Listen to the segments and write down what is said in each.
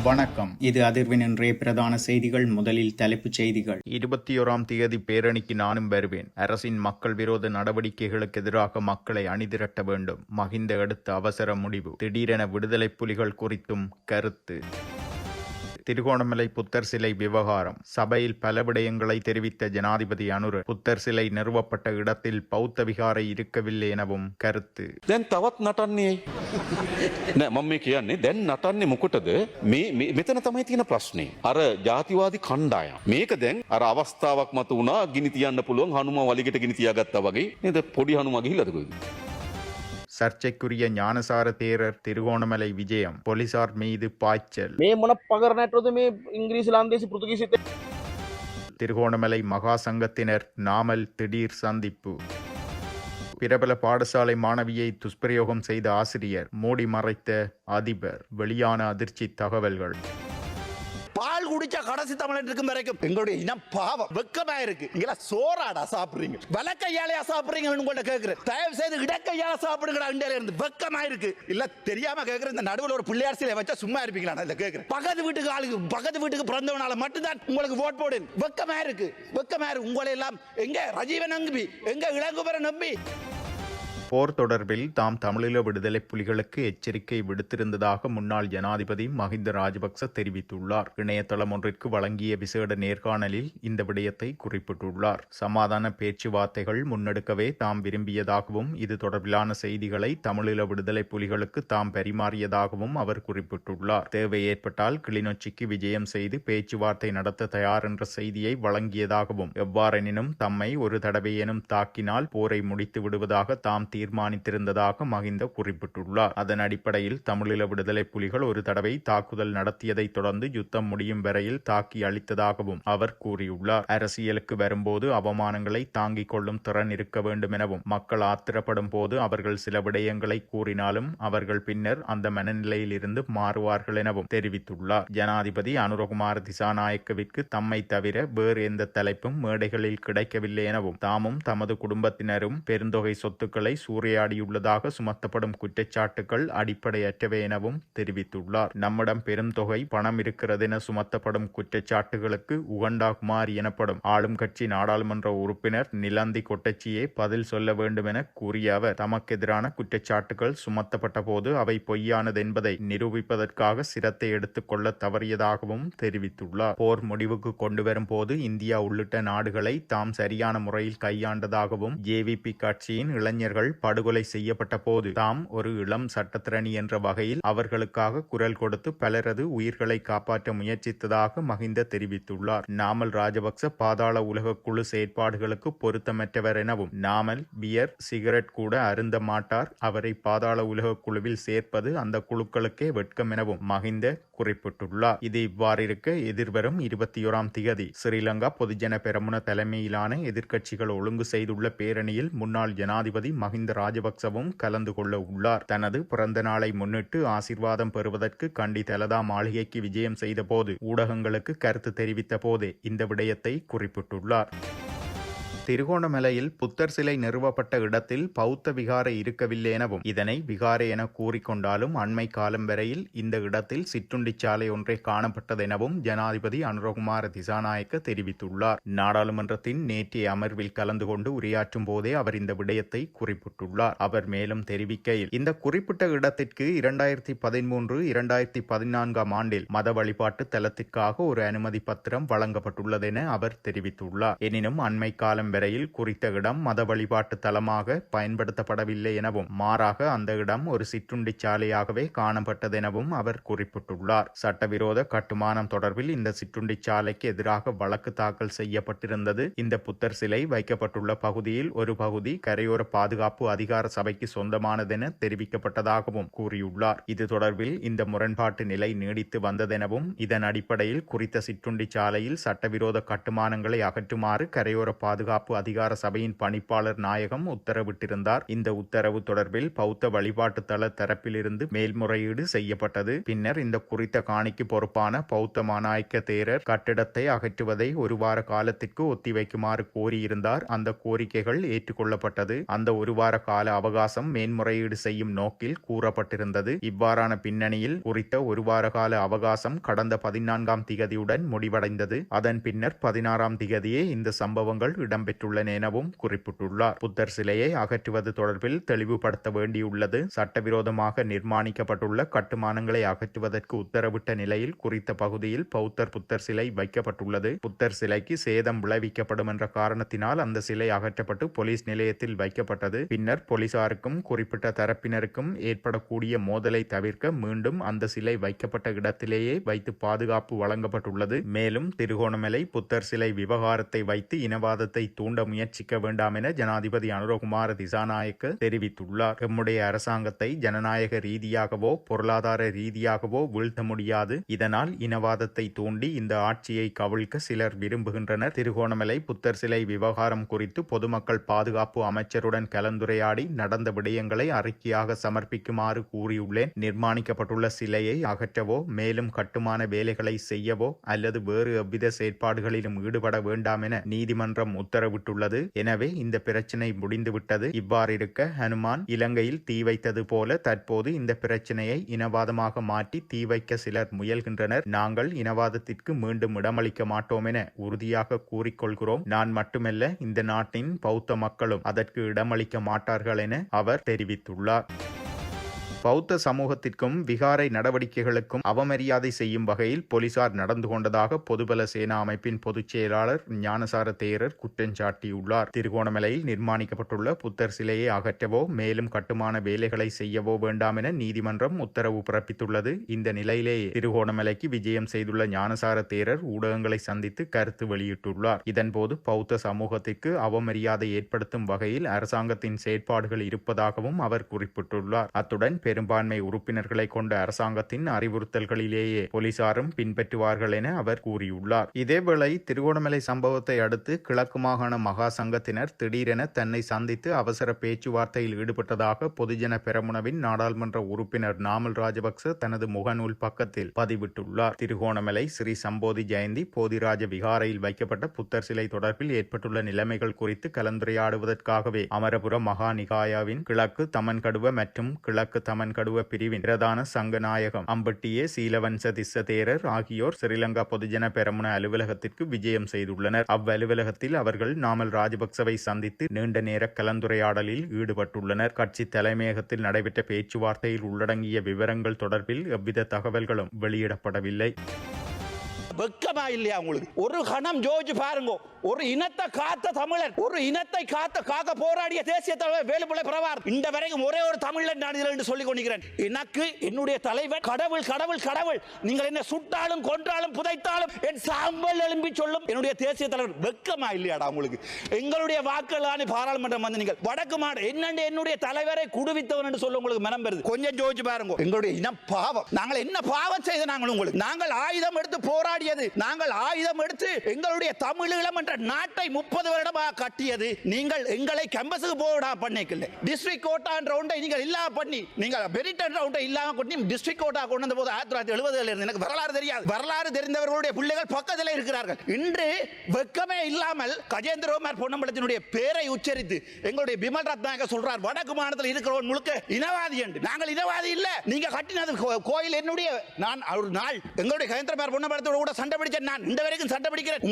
வணக்கம். இது அதிர்வின் இன்றைய பிரதான செய்திகள். முதலில் தலைப்புச் செய்திகள். 21ஆம் தேதி பேரணிக்கு நானும் வருவேன். அரசின் மக்கள் விரோத நடவடிக்கைகளுக்கு எதிராக மக்களை அணிதிரட்ட வேண்டும். மஹிந்த எடுத்த அவசர முடிவு. திடீரென விடுதலை புலிகள் குறித்தும் கருத்து. திருகோணமலை புத்தர் சிலை விவகாரம். சபையில் பல விடயங்களை தெரிவித்த ஜனாதிபதி அனுர புத்தர் சிலை நிறுவப்பட்ட இடத்தில் பௌத்த விகாரை இருக்கவில்லை எனவும் கருத்து. දැන් තවත් නටන්නේ නෑ මම මේ කියන්නේ දැන් නටන්නේ මොකටද මෙතන තමයි තියෙන ප්‍රශ්නේ අර ජාතිවාදී කණ්ඩායම් මේක දැන් අර අවස්ථාවක් මත වුණා ගිනි තියන්න පුළුවන් හනුමා වලිගට ගිනි තියාගත්තා වගේ නේද පොඩි හනුමා ගිහිල්ලාද කොහෙද சர்ச்சைக்குரிய ஞானசார தேரர் திருகோணமலை விஜயம். போலீசார் மீது பாய்ச்சல். මේ මොන පගරනටද මේ ඉංග්‍රීසි ලාංදේසි පෘතුගීසි திருகோணமலை மகா சங்கத்தினர் நாமல் திடீர் சந்திப்பு. பிரபல பாடசாலை மாணவியை துஷ்பிரயோகம் செய்த ஆசிரியர் மூடி மறைத்த அதிபர். வெளியான அதிர்ச்சி தகவல்கள். பால் குடிச்சா கடைசி தமிழன் இருக்கும் வரைக்கும் எங்களுடைய இனம் பாவம் வெக்கமா இருக்கு. இங்க சோறாடா சாப்பிடுறீங்க, வலக்கையாலையா சாப்பிடுறீங்கன்னு உங்கள்ட்ட கேட்கிறேன். தயவு செய்து இடக்கையால சாப்பிடுங்கடா. இந்தியால இருந்து வெக்கமா இருக்கு. இல்ல தெரியாம கேட்கிறேன். இந்த நடுவில் ஒரு பிள்ளையார் சிலை வச்சா சும்மா இருப்பீங்களா? இல்ல கேட்கிறேன். பக்கத்து வீட்டுக்கு ஆளுக்கு பக்கத்து வீட்டுக்கு பிறந்தவனால மட்டும்தான் உங்களுக்கு ஓட் போடு. வெக்கமா இருக்கு, வெக்கமா இருக்கு. உங்களை எல்லாம் எங்க ரஜீவன் நம்பி, எங்க இளங்குமரன் நம்பி. போர் தொடர்பில் தாம் தமிழீழ விடுதலை புலிகளுக்கு எச்சரிக்கை விடுத்திருந்ததாக முன்னாள் ஜனாதிபதி மஹிந்த ராஜபக்ச தெரிவித்துள்ளார். இணையதளம் ஒன்றிற்கு வழங்கிய விசேட நேர்காணலில் இந்த விடயத்தை குறிப்பிட்டுள்ளார். சமாதான பேச்சுவார்த்தைகள் முன்னெடுக்கவே தாம் விரும்பியதாகவும் இது தொடர்பிலான செய்திகளை தமிழீழ விடுதலை புலிகளுக்கு தாம் பரிமாறியதாகவும் அவர் குறிப்பிட்டுள்ளார். தேவை ஏற்பட்டால் கிளிநொச்சிக்கு விஜயம் செய்து பேச்சுவார்த்தை நடத்த தயார் என்ற செய்தியை வழங்கியதாகவும் எவ்வாறெனினும் தம்மை ஒரு தடவையேனும் தாக்கினால் போரை முடித்து விடுவதாக தாம் தீர்மானித்திருந்ததாக மஹிந்த குறிப்பிட்டுள்ளார். அதன் அடிப்படையில் தமிழீழ விடுதலை புலிகள் ஒரு தடவை தாக்குதல் நடத்தியதை தொடர்ந்து யுத்தம் முடியும் வரையில் தாக்கி அளித்ததாகவும் அவர் கூறியுள்ளார். அரசியலுக்கு வரும்போது அவமானங்களை தாங்கிக் கொள்ளும் திறன் இருக்க வேண்டும் எனவும் மக்கள் ஆத்திரப்படும் போது அவர்கள் சில விடயங்களை கூறினாலும் அவர்கள் பின்னர் அந்த மனநிலையில் இருந்து மாறுவார்கள் எனவும் தெரிவித்துள்ளார். ஜனாதிபதி அனுரகுமார திசாநாயக்கவிற்கு தம்மை தவிர வேறு எந்த தலைப்பும் மேடைகளில் கிடைக்கவில்லை எனவும் தாமும் தமது குடும்பத்தினரும் பெருந்தொகை சொத்துக்களை சூறையாடியுள்ளதாக சுமத்தப்படும் குற்றச்சாட்டுகள் அடிப்படையற்றவை எனவும் தெரிவித்துள்ளார். நம்மிடம் பெரும் தொகை பணம் இருக்கிறது என சுமத்தப்படும் குற்றச்சாட்டுகளுக்கு உகண்டா குமார் எனப்படும் ஆளும் கட்சி நாடாளுமன்ற உறுப்பினர் நிலந்தி கொட்டச்சியே பதில் சொல்ல வேண்டும் என கூறிய அவர் தமக்கு எதிரான குற்றச்சாட்டுகள் சுமத்தப்பட்ட போது அவை பொய்யானது என்பதை நிரூபிப்பதற்காக சிரத்தை எடுத்துக் கொள்ள தவறியதாகவும் தெரிவித்துள்ளார். போர் முடிவுக்கு கொண்டு வரும் போது இந்தியா உள்ளிட்ட நாடுகளை தாம் சரியான முறையில் கையாண்டதாகவும் ஜேவிபி கட்சியின் இளைஞர்கள் படுகொலை செய்யப்பட்ட போது தாம் ஒரு இளம் சட்டத்திரணி என்ற வகையில் அவர்களுக்காக குரல் கொடுத்து பலரது உயிர்களை காப்பாற்ற முயற்சித்ததாக மஹிந்த தெரிவித்துள்ளார். நாமல் ராஜபக்ச பாதாள உலக குழு செயற்பாடுகளுக்கு பொருத்தமற்றவர் எனவும் நாமல் பியர் சிகரெட் கூட அருந்த மாட்டார், அவரை பாதாள உலக குழுவில் சேர்ப்பது அந்த குழுக்களுக்கே வெட்கம் எனவும் மஹிந்த குறிப்பிட்டுள்ளார். இது இவ்வாறு இருக்க எதிர்வரும் 21ஆம் திகதி ஸ்ரீலங்கா பொதுஜன பெரமுன தலைமையிலான எதிர்க்கட்சிகள் ஒழுங்கு செய்துள்ள பேரணியில் முன்னாள் ஜனாதிபதி மஹிந்த ராஜபக்சவும் கலந்து கொள்ள உள்ளார். தனது பிறந்த நாளை முன்னிட்டு ஆசீர்வாதம் பெறுவதற்கு கண்டி தலதா மாளிகைக்கு விஜயம் செய்த போது ஊடகங்களுக்கு கருத்து தெரிவித்த போதே இந்த விடயத்தை குறிப்பிட்டுள்ளார். திருகோணமலையில் புத்தர் சிலை நிறுவப்பட்ட இடத்தில் பௌத்த விகாரை இருக்கவில்லை எனவும் இதனை விகாரை என கூறிக்கொண்டாலும் அண்மை காலம் வரையில் இந்த இடத்தில் சிற்றுண்டி சாலை ஒன்றே காணப்பட்டதெனவும் ஜனாதிபதி அனுரகுமார திசாநாயக்க தெரிவித்துள்ளார். நாடாளுமன்றத்தின் நேற்றைய அமர்வில் கலந்து கொண்டு உரையாற்றும் போதே அவர் இந்த விடயத்தை குறிப்பிட்டுள்ளார். அவர் மேலும் தெரிவிக்கையில் இந்த குறிப்பிட்ட இடத்திற்கு 2013-2014 ஆண்டில் மத வழிபாட்டு தலத்திற்காக ஒரு அனுமதி பத்திரம் வழங்கப்பட்டுள்ளதென அவர் தெரிவித்துள்ளார். எனினும் அண்மை காலம் வரையில் குறித்த இடம் மத வழிபாட்டு தலமாக பயன்படுத்தப்படவில்லை எனவும் மாறாக அந்த இடம் ஒரு சிற்றுண்டி சாலையாகவே காணப்பட்டதெனவும் அவர் குறிப்பிட்டுள்ளார். சட்டவிரோத கட்டுமானம் தொடர்பில் இந்த சிற்றுண்டி சாலைக்கு எதிராக வழக்கு தாக்கல் செய்யப்பட்டிருந்தது. இந்த புத்தர் சிலை வைக்கப்பட்டுள்ள பகுதியில் ஒரு பகுதி கரையோர பாதுகாப்பு அதிகார சபைக்கு சொந்தமானதென தெரிவிக்கப்பட்டதாகவும் கூறியுள்ளார். இது தொடர்பில் இந்த முரண்பாட்டு நிலை நீடித்து வந்ததெனவும் இதன் அடிப்படையில் குறித்த சிற்றுண்டி சாலையில் சட்டவிரோத கட்டுமானங்களை அகற்றுமாறு கரையோர பாதுகாப்பு பாதுகாப்பு அதிகார சபையின் பணிப்பாளர் நாயகம் உத்தரவிட்டிருந்தார். இந்த உத்தரவு தொடர்பில் பௌத்த வழிபாட்டு தள தரப்பிலிருந்து மேல்முறையீடு செய்யப்பட்டது. பின்னர் இந்த குறித்த காணிக்கு பொறுப்பான பௌத்த மாநாயக்க தேரர் கட்டிடத்தை அகற்றுவதை ஒரு வார காலத்திற்கு ஒத்திவைக்குமாறு கோரியிருந்தார். அந்த கோரிக்கைகள் ஏற்றுக்கொள்ளப்பட்டது. அந்த ஒரு வார கால அவகாசம் மேன்முறையீடு செய்யும் நோக்கில் கூறப்பட்டிருந்தது. இவ்வாறான பின்னணியில் குறித்த ஒரு வார கால அவகாசம் கடந்த 14ஆம் திகதியுடன் முடிவடைந்தது. அதன் பின்னர் 16ஆம் திகதியே இந்த சம்பவங்கள் இடம்பெற்றுள்ளன எனவும் குறிப்பிட்டுள்ளார். புத்தர் சிலையை அகற்றுவது தொடர்பில் தெளிவுபடுத்த வேண்டியுள்ளது. சட்டவிரோதமாக நிர்மாணிக்கப்பட்டுள்ள கட்டுமானங்களை அகற்றுவதற்கு உத்தரவிட்ட நிலையில் குறித்த பகுதியில் பௌத்தர் புத்தர் சிலை வைக்கப்பட்டுள்ளது. புத்தர் சிலைக்கு சேதம் விளைவிக்கப்படும் என்ற காரணத்தினால் அந்த சிலை அகற்றப்பட்டு போலீஸ் நிலையத்தில் வைக்கப்பட்டது. பின்னர் போலீசாருக்கும் குறிப்பிட்ட தரப்பினருக்கும் ஏற்படக்கூடிய மோதலை தவிர்க்க மீண்டும் அந்த சிலை வைக்கப்பட்ட இடத்திலேயே வைத்து பாதுகாப்பு வழங்கப்பட்டுள்ளது. மேலும் திருகோணமலை புத்தர் சிலை விவகாரத்தை வைத்து இனவாதத்தை தூண்ட முயற்சிக்க வேண்டாம் என ஜனாதிபதி அனுரகுமார திசாநாயக்க தெரிவித்துள்ளார். நம்முடைய அரசாங்கத்தை ஜனநாயக ரீதியாகவோ பொருளாதார ரீதியாகவோ வீழ்த்த முடியாது. இதனால் இனவாதத்தை தூண்டி இந்த ஆட்சியை கவிழ்க்க சிலர் விரும்புகின்றனர். திருகோணமலை புத்தர் சிலை விவகாரம் குறித்து பொதுமக்கள் பாதுகாப்பு அமைச்சருடன் கலந்துரையாடி நடந்த விடயங்களை அறிக்கையாக சமர்ப்பிக்குமாறு கூறியுள்ளேன். நிர்மாணிக்கப்பட்டுள்ள சிலையை அகற்றவோ மேலும் கட்டுமான வேலைகளை செய்யவோ அல்லது வேறு எவ்வித செயற்பாடுகளிலும் ஈடுபட வேண்டாம் என நீதிமன்றம் உத்தரவிட்டுள்ளது. எனவே இந்த பிரச்சினை முடிந்துவிட்டது. இவ்வாறு இருக்க ஹனுமான் இலங்கையில் தீ வைத்தது போல தற்போது இந்த பிரச்சினையை இனவாதமாக மாற்றி தீ வைக்க சிலர் முயல்கின்றனர். நாங்கள் இனவாதத்திற்கு மீண்டும் இடமளிக்க மாட்டோம் என உறுதியாக கூறிக்கொள்கிறோம். நான் மட்டுமல்ல, இந்த நாட்டின் பௌத்த மக்களும் அதற்கு இடமளிக்க மாட்டார்கள் என அவர் தெரிவித்துள்ளார். பௌத்த சமூகத்திற்கும் விகாரை நடவடிக்கைகளுக்கும் அவமரியாதை செய்யும் வகையில் போலீசார் நடந்து கொண்டதாக பொதுபல சேனா அமைப்பின் பொதுச் செயலாளர் ஞானசார தேரர் குற்றஞ்சாட்டியுள்ளார். திருகோணமலையில் நிர்மாணிக்கப்பட்டுள்ள புத்தர் சிலையை அகற்றவோ மேலும் கட்டுமான வேலைகளை செய்யவோ வேண்டாம் என நீதிமன்றம் உத்தரவு பிறப்பித்துள்ளது. இந்த நிலையிலேயே திருகோணமலைக்கு விஜயம் செய்துள்ள ஞானசார தேரர் ஊடகங்களை சந்தித்து கருத்து வெளியிட்டுள்ளார். இதன்போது பௌத்த சமூகத்திற்கு அவமரியாதை ஏற்படுத்தும் வகையில் அரசாங்கத்தின் செயற்பாடுகள் இருப்பதாகவும் அவர் குறிப்பிட்டுள்ளார். அத்துடன் பெரும்பான்மை உறுப்பினர்களை கொண்ட அரசாங்கத்தின் அறிவுறுத்தல்களிலேயே போலீசாரும் பின்பற்றுவார்கள் என அவர் கூறியுள்ளார். இதேவேளை திருகோணமலை சம்பவத்தை அடுத்து கிழக்கு மாகாண மகா சங்கத்தினர் திடீரென தன்னை சந்தித்து அவசர பேச்சுவார்த்தையில் ஈடுபட்டதாக பொதுஜன பெரமுனவின் நாடாளுமன்ற உறுப்பினர் நாமல் ராஜபக்ச தனது முகநூல் பக்கத்தில் பதிவிட்டுள்ளார். திருகோணமலை ஸ்ரீ சம்போதி ஜெயந்தி போதிராஜ விகாரையில் வைக்கப்பட்ட புத்தர் சிலை தொடர்பில் ஏற்பட்டுள்ள நிலைமைகள் குறித்து கலந்துரையாடுவதற்காகவே அமரபுர மகா நிகாயாவின் கிழக்கு தமன்கடுவ மற்றும் கிழக்கு தமன்கடுவ பிரிவின் பிரதான சங்கநாயகம் அம்பட்டியே சீலவன்ச திஸ்ஸ தேரர் ஆகியோர் ஸ்ரீலங்கா பொதுஜன பெரமுன அலுவலகத்திற்கு விஜயம் செய்துள்ளனர். அவ்வலுவலகத்தில் அவர்கள் நாமல் ராஜபக்சவை சந்தித்து நீண்ட நேர கலந்துரையாடலில் ஈடுபட்டுள்ளனர். கட்சி தலைமையகத்தில் நடைபெற்ற பேச்சுவார்த்தையில் உள்ளடங்கிய விவரங்கள் தொடர்பில் எவ்வித தகவல்களும் வெளியிடப்படவில்லை. வெக்கமா இல்லையா உங்களுக்கு? ஒரு கணம் ஜோஜ் பாருங்க. ஒரு இனத்தை காத்த தமிழர், ஒரு இனத்தை காக்க போராடிய தேசிய தலைவர் வேலுப்பிள்ளை பிரபாகர் இந்த வரைக்கும் ஒரே ஒரு தமிழன் நான் இதில் சொல்லிக் கொண்டிருக்கிறேன். எனக்கு என்னுடைய தலைவர் கடவுள் கடவுள் கடவுள். நீங்கள் என்ன சுட்டாலும் கொன்றாலும் புதைத்தாலும் என் சாம்பல் எழும்பி சொல்லும் என்னுடைய தேசிய தலைவர். வெக்கமா இல்லையாடா உங்களுக்கு? எங்களுடைய வாக்குகளான பாராளுமன்றம் வந்து நீங்கள் வடக்கு மாடு என்னுடைய தலைவரை குடுவித்தவன் என்று சொல்ல உங்களுக்கு மனம் வருது. கொஞ்சம் ஜோஜ் பாருங்க. எங்களுடைய இனம் பாவம். நாங்கள் என்ன பாவம் செய்த நாங்கள் உங்களுக்கு? நாங்கள் ஆயுதம் எடுத்து போராடி நாங்கள் ஆயுதம் எடுத்து எங்களுடைய தமிழீழம் என்ற நாட்டை 30 வருடமாக கட்டியது. நீங்கள் எங்களை கேம்பஸுக்கு போடா பண்ணிக்கல. டிஸ்ட்ரிக்ட் கோட்டா என்ற ஒன்றை நீங்கள் இல்லாம பண்ணி, நீங்கள் பெரிட் என்ற ஒன்றை இல்லாம பண்ணி டிஸ்ட்ரிக்ட் கோட்டா கொண்டு வந்த போது 1970 இருந்து எனக்கு வரலாறு தெரியாது. வரலாறு தெரிந்தவர்களுடைய பிள்ளைகள் பக்கத்தில் இருக்கிறார்கள். இன்று வெக்கமே இல்லாமல் கஜேந்திரகுமார் பொன்னம்பலத்தினுடைய பேரை உச்சரித்து எங்களுடைய பிமல் ரத்நாயக சொல்றார் வடக்கு மாநிலத்தில் இருக்கிறவன் முழுக்க இனவாதி என்று. நாங்கள் இனவாதி இல்ல. நீங்க கட்டினது கோயில் என்னுடைய. நான் ஒரு நாள் எங்களுடைய கஜேந்திரகுமார் பொன்னம்பலத்தோட கூட சண்டை பிடிச்ச நான் இந்த வரைக்கும் சண்டை பிடிக்கிறேன்.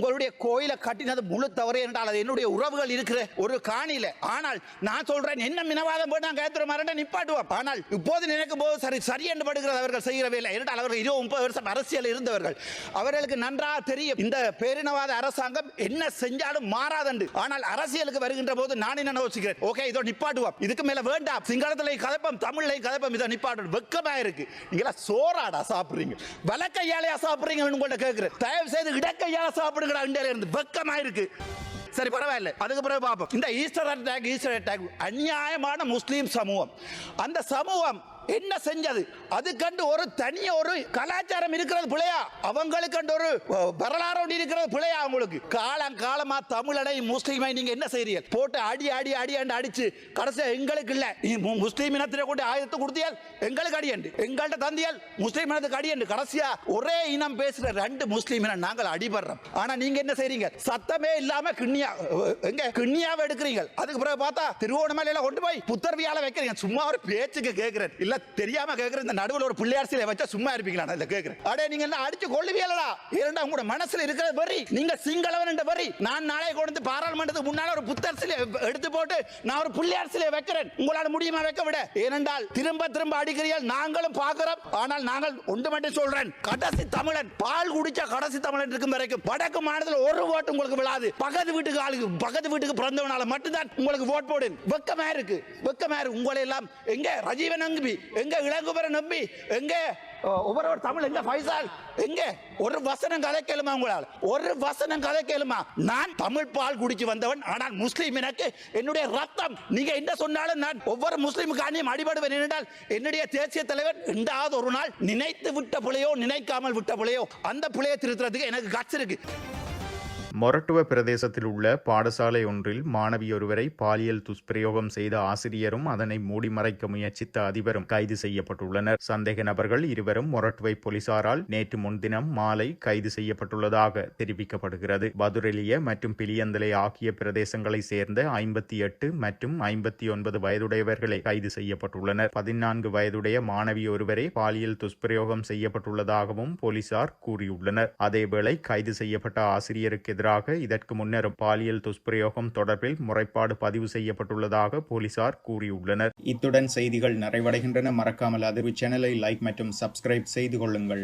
உங்களுடைய கோயிலை கட்டினது முழு தவறு என்றால் அது என்னுடைய உறவுகள் இருக்கிற ஒரு காணியில. ஆனால் நான் சொல்றேன் என்ன மினவாதம் போய் நான் கயத்திர மாறேன் நிப்பாட்டுவோம். ஆனால் இப்போது நினைக்கும் போது சரி என்று படுகிறது அவர்கள் செய்கிற வேலை. என்றால் அவர்கள் 20-30 வருஷம் அரசியல் இருந்தவர்கள். அவர்களுக்கு நன்றாக தெரியும் இந்த பேரினவாத அரசாங்கம் என்ன செஞ்சாலும் மாறாதண்டு. ஆனால் அரசியலுக்கு வருகின்ற போது நான் என்ன யோசிக்கிறேன், ஓகே இதோ நிப்பாட்டுவோம், இதுக்கு மேல வேண்டாம், சிங்களத்திலே கதப்பம் தமிழ்லையும் கதப்பம், இதை நிப்பாட்டு. வெக்கமா இருக்கு. நீங்களா சோறாடா சாப்பிடுறீங்க, வலக்கையாலையா சாப்பிடுறீங்கன்னு உங்கள்ட்ட கேட்கிறேன். தயவு செய்து இடக்கையால சாப்பிடுங்கடா. இந்தியால இருந்து வெக்கமா இருக்கு. சரி பரவாயில்ல, அதுக்கு பிறகு பார்ப்போம். இந்த ஈஸ்டர் அட்டாக் அநியாயமான முஸ்லீம் சமூகம். அந்த சமூகம் என்ன செஞ்சது? அதுக்கண்டு ஒரு தனிய ஒரு கலாச்சாரம் இருக்கிறது பிள்ளையா? அவங்களுக்கு ஒரு வரலாறு இருக்கிறது பிள்ளையா? அவங்களுக்கு காலமா தமிழனை முஸ்லீமை நீங்க என்ன செய்றீங்க? போட்டு அடி அடி அடி அடிச்சு கடைசியா எங்களுக்கு இல்ல முஸ்லீம் இனத்திலே கொண்டு ஆயுதத்தை கொடுத்தியால் எங்களுக்கு அடியண்டு, எங்கள்கிட்ட தந்தியால் முஸ்லீம் இனத்துக்கு அடியண்டு. கடைசியா ஒரே இனம் பேசுற ரெண்டு முஸ்லீம் இனம் நாங்கள் அடிபடுறோம். ஆனா நீங்க என்ன செய்றீங்க? சத்தமே இல்லாம கிண்ணியாவை எடுக்கிறீங்க. அதுக்கு பிறகு பார்த்தா திருவோணமலையில கொண்டு போய் புத்தர்வியால வைக்கிறீங்க. சும்மா ஒரு பேச்சுக்கு கேட்கிறேன், இல்ல தெரியாம கேட்கிறேன். இந்த நடுவில் ஒரு பிள்ளையார் சிலை வச்சா சும்மா இருப்பீங்களா? இல்ல கேட்கிறேன். அடே நீங்க என்ன அடிச்சு கொள்ளுவீங்களா? ஏன்னா உங்களோட மனசுல இருக்கிற வரி, நீங்க சிங்களவன் என்ற வரி. நான் நாளை கொண்டு பாராளுமன்றத்துக்கு முன்னால ஒரு புத்தர் சிலை எடுத்து போட்டு நான் ஒரு பிள்ளையார் சிலை வைக்கிறேன். உங்களால முடியுமா வைக்க விட? ஏனென்றால் திரும்ப திரும்ப அடிக்கிறீர்கள், நாங்களும் பார்க்கிறோம். ஆனால் நாங்கள் ஒன்று மட்டும் சொல்றேன், கடைசி தமிழன் பால் குடிச்ச கடைசி தமிழன் இருக்கும் வரைக்கும் வடக்கு மாநிலத்தில் ஒரு ஓட்டு உங்களுக்கு விழாது. பக்கத்து வீட்டுக்கு பிறந்தவனால மட்டும்தான் உங்களுக்கு ஓட் போடு. வெக்கமா இருக்கு. உங்களை எல்லாம் எங்க ரஜீவன் நம்பி, எங்க இளங்குமரன் நம்பி, எங்க ஒவ்வொரு தமிழ், எங்க ஃபைசால், எங்க ஒரு வசனம் கதை கேளுமா? உங்களால் ஒரு வசனம் கதை கேளுமா? நான் தமிழ் பால் குடிச்சு வந்தவன். ஆனால் முஸ்லீம் எனக்கு என்னுடைய ரத்தம். நீங்க என்ன சொன்னாலும் நான் ஒவ்வொரு முஸ்லீமுக்கு அணியும் அடிபடுவேன். என்றால் என்னுடைய தேசிய தலைவர் ரெண்டாவது ஒரு நாள் நினைத்து விட்ட பிள்ளையோ நினைக்காமல் விட்ட பிள்ளையோ அந்த பிள்ளையை திருத்துறதுக்கு எனக்கு கட்சி இருக்கு. மொரட்டுவ பிரதேசத்தில் உள்ள பாடசாலை ஒன்றில் மாணவி ஒருவரை பாலியல் துஷ்பிரயோகம் செய்த ஆசிரியரும் அதனை மூடி மறைக்க முயற்சித்த அதிபரும் கைது செய்யப்பட்டுள்ளனர். சந்தேக நபர்கள் இருவரும் மொரட்டுவை போலீசாரால் நேற்று முன்தினம் மாலை கைது செய்யப்பட்டுள்ளதாக தெரிவிக்கப்படுகிறது. பதுரெலிய மற்றும் பிலியந்தலை ஆகிய பிரதேசங்களை சேர்ந்த 58 மற்றும் 59 வயதுடையவர்களை கைது செய்யப்பட்டுள்ளனர். 14 வயதுடைய மாணவி ஒருவரே பாலியல் துஷ்பிரயோகம் செய்யப்பட்டுள்ளதாகவும் போலீசார் கூறியுள்ளனர். அதேவேளை கைது செய்யப்பட்ட ஆசிரியருக்கு எதிராக இதற்கு முன்னரும் பாலியல் துஷ்பிரயோகம் தொடர்பில் முறைப்பாடு பதிவு செய்யப்பட்டுள்ளதாக போலீசார் கூறியுள்ளனர். இத்துடன் செய்திகள் நிறைவடைகின்றன. மறக்காமல் அதிர்வு சேனலை லைக் மற்றும் சப்ஸ்கிரைப் செய்து கொள்ளுங்கள்.